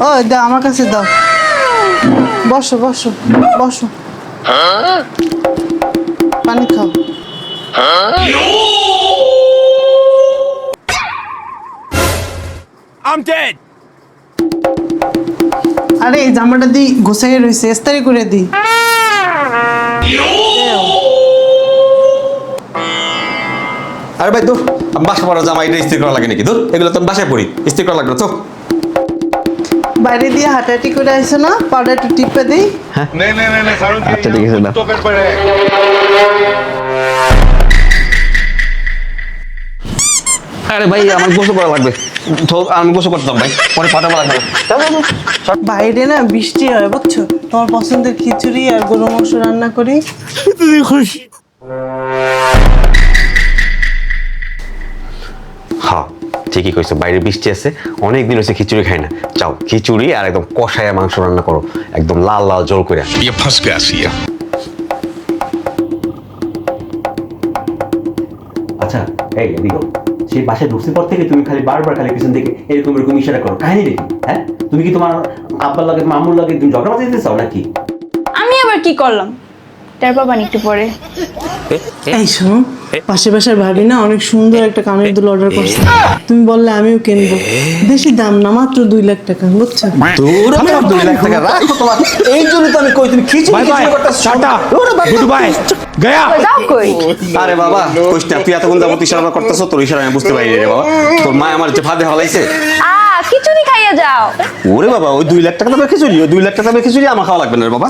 ও দাও আমার কাছে দাও। বসো বসো বসো, পানি খাও। I'm dead. আরে এই জামাটা দি গোছাই রয়েছে, ইস্তারি করে দি। আরে ভাই দূর, বাসা পড়া জামা এটা ইস্ত্রি করা লাগে নাকি? দূর, এগুলো তো বাসায় পড়ি, ইস্ত্রি করা লাগবে না। চো বাইরে দিয়ে হাঁটাহাঁটি করে আসো না, পাউডার একটু টিপে দিই। नहीं सारुण जी अच्छा, ठीक है, सर। तो पेट पर है। আরে ভাই আমার গোসল করা লাগবে, তো আমি গোসল করতাম ভাই, পরে পাঠাবো লাগবে। বাইরে না বৃষ্টি হয় বুঝছো, তোমার পছন্দের খিচুড়ি আর গরু মাংস রান্না করি। হ্যাঁ ঠিকই কইছো, বাইরে বৃষ্টি আছে, অনেক দিন হয়েছে খিচুড়ি খাই না। চাও খিচুড়ি আর একদম কষায়া মাংস রান্না করো, একদম লাল লাল জল করে। ये फंस गया सी है। আচ্ছা এই এদিকে, সেই বাসায় ঢুকছে পর থেকে তুমি খালি বারবার খালি পিছন থেকে এরকম এরকম ইশারা করো, কাহিনী দেখি। হ্যাঁ তুমি কি তোমার আব্বার লাগে মামুর লাগে তুমি ঝগড়া বাজাইতে চাও নাকি? আমি আবার কি করলাম? তার বাবা একটু পরে। এই শোনো, পাশে বাসার ভাবি না অনেক সুন্দর একটা কানের দুল অর্ডার করছে, তুমি বললে আমিও কিনবো। বেশি দাম না, মাত্র 2 লাখ টাকা বুঝছো। তোর আমার 2 লাখ টাকা রাখো তোমার, এই জন্য তো আমি কই তুমি খিচুড়ি बाय बाय করতেছ। टाटा गुड बाय गया। যাও কই? আরে বাবা কইস না, তুই এতক্ষণ যাবত ইশারা করতেছ, তোর ইশারা আমি বুঝতে পারি রে বাবা। তোর মা আমার যে ফাঁদে হলাইছে। খিচুড়ি খাইয়া যাও। ওরে বাবা, ওই 2 লাখ টাকা দামের খিচুড়ি, ওই 2 লাখ টাকা দামের খিচুড়ি আমার খাওয়া লাগবে না রে বাবা।